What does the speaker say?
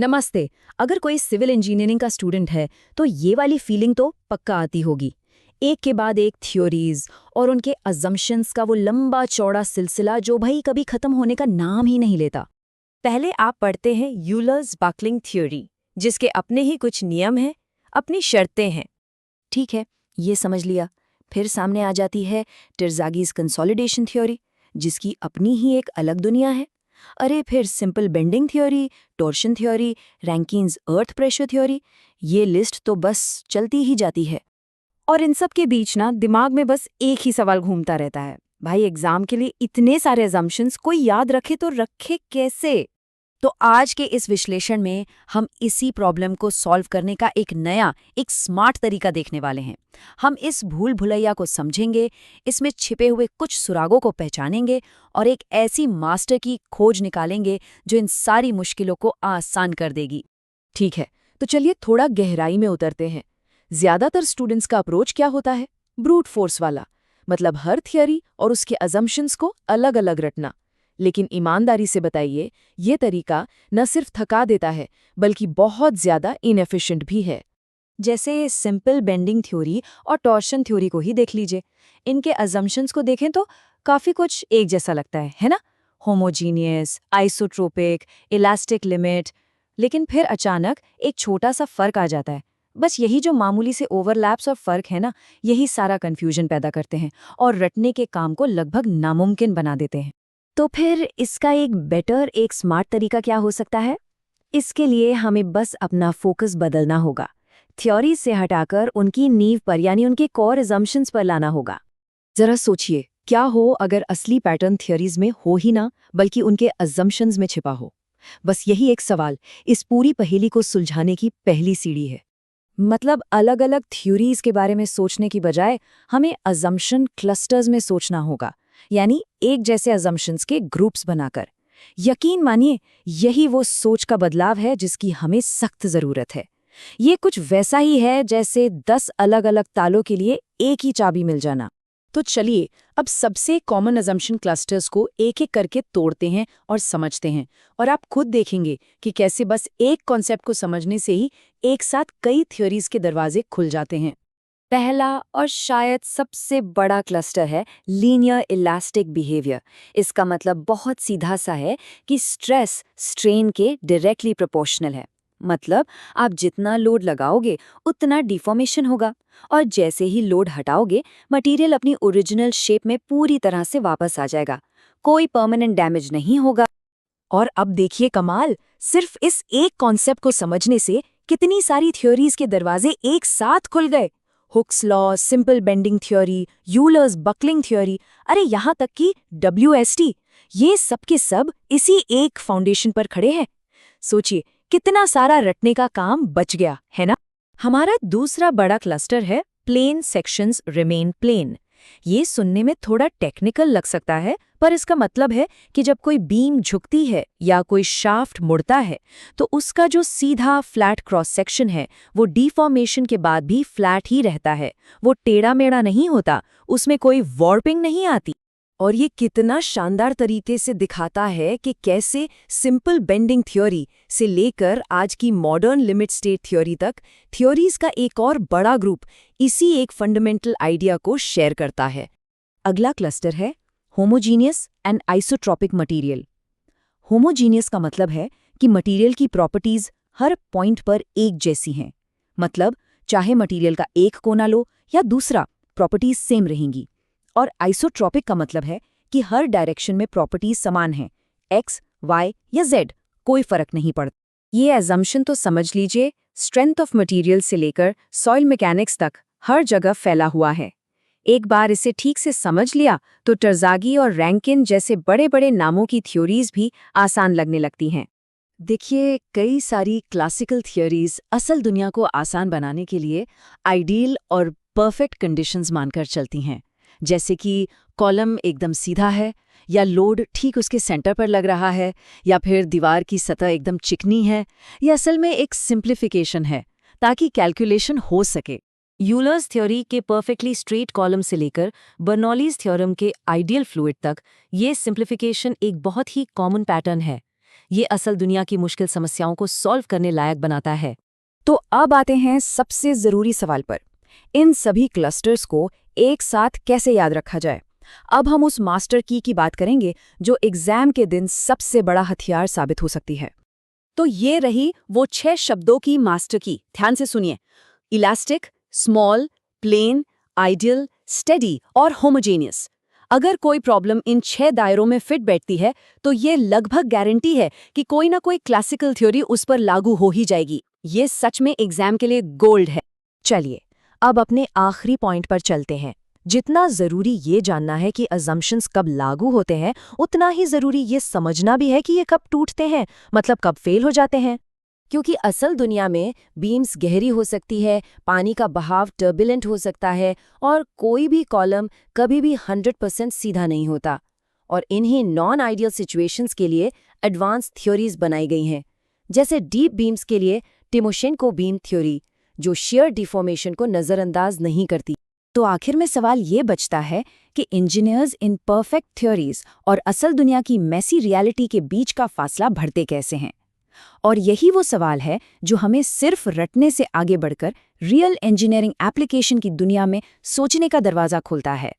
नमस्ते। अगर कोई सिविल इंजीनियरिंग का स्टूडेंट है तो ये वाली फीलिंग तो पक्का आती होगी। एक के बाद एक थ्योरीज और उनके अजम्पशंस का वो लंबा चौड़ा सिलसिला जो भाई कभी खत्म होने का नाम ही नहीं लेता। पहले आप पढ़ते हैं यूलर्स बकलिंग थ्योरी, जिसके अपने ही कुछ नियम हैं, अपनी शर्तें हैं। ठीक है, ये समझ लिया। फिर सामने आ जाती है टिर्ज़ागीज़ कंसोलिडेशन थ्योरी, जिसकी अपनी ही एक अलग दुनिया है। अरे फिर simple bending theory, torsion theory, Rankine's earth pressure theory, ये लिस्ट तो बस चलती ही जाती है। और इन सब के बीच ना दिमाग में बस एक ही सवाल घूमता रहता है, भाई एग्जाम के लिए इतने सारे अजम्पशंस कोई याद रखे तो रखे कैसे। तो आज के इस विश्लेषण में हम इसी प्रॉब्लम को सॉल्व करने का एक स्मार्ट तरीका देखने वाले हैं। हम इस भूल भुलैया को समझेंगे, इसमें छिपे हुए कुछ सुरागों को पहचानेंगे और एक ऐसी मास्टर की खोज निकालेंगे जो इन सारी मुश्किलों को आसान कर देगी। ठीक है, तो चलिए थोड़ा गहराई में उतरते हैं। ज्यादातर स्टूडेंट्स का अप्रोच क्या होता है? ब्रूट फोर्स वाला, मतलब हर थियरी और उसके अजम्पशंस को अलग अलग रटना। लेकिन ईमानदारी से बताइए, ये तरीका न सिर्फ थका देता है बल्कि बहुत ज्यादा इनएफिशिएंट भी है। जैसे सिंपल बेंडिंग थ्योरी और टॉर्शन थ्योरी को ही देख लीजिए। इनके अजम्पशंस को देखें तो काफी कुछ एक जैसा लगता है ना? Homogeneous, isotropic, elastic limit. लेकिन फिर अचानक एक छोटा सा फर्क आ जाता है। बस यही जो मामूली से ओवरलैप्स और फर्क है ना, यही सारा कंफ्यूजन पैदा करते हैं और रटने के काम को लगभग नामुमकिन बना देते हैं। तो फिर इसका एक स्मार्ट तरीका क्या हो सकता है? इसके लिए हमें बस अपना फोकस बदलना होगा। थ्योरी से हटाकर उनकी नींव पर यानी उनके कोर अजम्पशंस पर लाना होगा। जरा सोचिए, क्या हो अगर असली पैटर्न थियरीज में हो ही ना, बल्कि उनके अजम्पशंस में छिपा हो। बस यही एक सवाल इस पूरी पहेली को सुलझाने की पहली सीढ़ी है। मतलब अलग अलग थ्योरीज के बारे में सोचने की बजाय हमें अजम्पशन क्लस्टर्स में सोचना होगा, यानी एक जैसे अजम्पशंस के ग्रुप्स बनाकर। यकीन मानिए, यही वो सोच का बदलाव है जिसकी हमें सख्त जरूरत है। ये कुछ वैसा ही है जैसे 10 अलग अलग तालों के लिए एक ही चाबी मिल जाना। तो चलिए अब सबसे कॉमन अजम्पशन क्लस्टर्स को एक एक करके तोड़ते हैं और समझते हैं, और आप खुद देखेंगे कि कैसे बस एक कॉन्सेप्ट को समझने से ही एक साथ कई थ्योरीज के दरवाजे खुल जाते हैं। पहला और शायद सबसे बड़ा क्लस्टर है लीनियर इलास्टिक बिहेवियर। इसका मतलब बहुत सीधा सा है कि स्ट्रेस स्ट्रेन के डायरेक्टली प्रोपोर्शनल है। मतलब आप जितना लोड लगाओगे उतना डिफॉर्मेशन होगा, और जैसे ही लोड हटाओगे मटेरियल अपनी ओरिजिनल शेप में पूरी तरह से वापस आ जाएगा। कोई परमानेंट डैमेज नहीं होगा। और अब देखिए कमाल, सिर्फ इस एक कॉन्सेप्ट को समझने से कितनी सारी थ्योरीज के दरवाजे एक साथ खुल गए। Hooke's law, simple bending theory, Euler's buckling theory, अरे यहाँ तक कि WST, ये सब के सब इसी एक फाउंडेशन पर खड़े हैं। सोचिए कितना सारा रटने का काम बच गया, है ना? हमारा दूसरा बड़ा क्लस्टर है प्लेन सेक्शंस रिमेन प्लेन। ये सुनने में थोड़ा टेक्निकल लग सकता है, पर इसका मतलब है कि जब कोई बीम झुकती है या कोई शाफ्ट मुड़ता है तो उसका जो सीधा फ्लैट क्रॉस सेक्शन है वो डिफॉर्मेशन के बाद भी फ्लैट ही रहता है। वो टेढ़ा मेढ़ा नहीं होता, उसमें कोई वॉर्पिंग नहीं आती। और ये कितना शानदार तरीके से दिखाता है कि कैसे सिंपल बेंडिंग थ्योरी से लेकर आज की मॉडर्न लिमिट स्टेट थ्योरी तक थ्योरीज का एक और बड़ा ग्रुप इसी एक फंडामेंटल आइडिया को शेयर करता है। अगला क्लस्टर है homogeneous and isotropic material. Homogeneous का मतलब है कि मटेरियल की प्रॉपर्टीज हर पॉइंट पर एक जैसी हैं। मतलब चाहे मटेरियल का एक कोना लो या दूसरा, प्रॉपर्टीज सेम रहेंगी। और आइसोट्रॉपिक का मतलब है कि हर डायरेक्शन में प्रॉपर्टीज समान हैं, X, Y या Z, कोई फर्क नहीं पड़ता। ये अजम्पशन तो समझ लीजिए स्ट्रेंथ ऑफ मटेरियल से लेकर सॉइल मैकेनिक्स तक हर जगह फैला हुआ है। एक बार इसे ठीक से समझ लिया तो टर्ज़ागी और रैंकिन जैसे बड़े बड़े नामों की थ्योरीज भी आसान लगने लगती हैं। देखिए, कई सारी क्लासिकल थियरीज असल दुनिया को आसान बनाने के लिए आइडियल और परफेक्ट कंडीशंस मानकर चलती हैं, जैसे कि कॉलम एकदम सीधा है, या लोड ठीक उसके सेंटर पर लग रहा है, या फिर दीवार की सतह एकदम चिकनी है। ये असल में एक सिंप्लीफिकेशन है ताकि कैलकुलेशन हो सके। यूलर्स थ्योरी के परफेक्टली स्ट्रेट कॉलम से लेकर बर्नौलीज थ्योरम के आइडियल फ्लूइड तक ये सिंप्लीफिकेशन एक बहुत ही कॉमन पैटर्न है। ये असल दुनिया की मुश्किल समस्याओं को सॉल्व करने लायक बनाता है। तो अब आते हैं सबसे ज़रूरी सवाल पर। इन सभी क्लस्टर्स को एक साथ कैसे याद रखा जाए? अब हम उस मास्टर की बात करेंगे जो एग्जाम के दिन सबसे बड़ा हथियार साबित हो सकती है। तो ये रही वो 6 शब्दों की मास्टर की। ध्यान से सुनिए। Elastic, small, plane, ideal, steady और होमोजेनियस। अगर कोई प्रॉब्लम इन 6 दायरों में फिट बैठती है तो ये लगभग गारंटी है कि कोई ना कोई क्लासिकल थ्योरी उस पर लागू हो ही जाएगी। ये सच में एग्जाम के लिए गोल्ड है। चलिए, अब अपने आखिरी पॉइंट पर चलते हैं। जितना ज़रूरी ये जानना है कि अजम्पशंस कब लागू होते हैं, उतना ही ज़रूरी ये समझना भी है कि ये कब टूटते हैं, मतलब कब फेल हो जाते हैं। क्योंकि असल दुनिया में बीम्स गहरी हो सकती है, पानी का बहाव टर्बुलेंट हो सकता है और कोई भी कॉलम कभी भी 100% सीधा नहीं होता। और इन्हीं नॉन आइडियल सिचुएशंस के लिए एडवांस थ्योरीज बनाई गई हैं, जैसे डीप बीम्स के लिए टिमोशेंको बीम थ्योरी, जो शेयर डिफॉर्मेशन को नज़रअंदाज नहीं करती। तो आखिर में सवाल ये बचता है कि इंजीनियर्स इन परफेक्ट थ्योरीज और असल दुनिया की मैसी रियलिटी के बीच का फासला भरते कैसे हैं? और यही वो सवाल है जो हमें सिर्फ रटने से आगे बढ़कर रियल इंजीनियरिंग एप्लीकेशन की दुनिया में सोचने का दरवाज़ा खोलता है।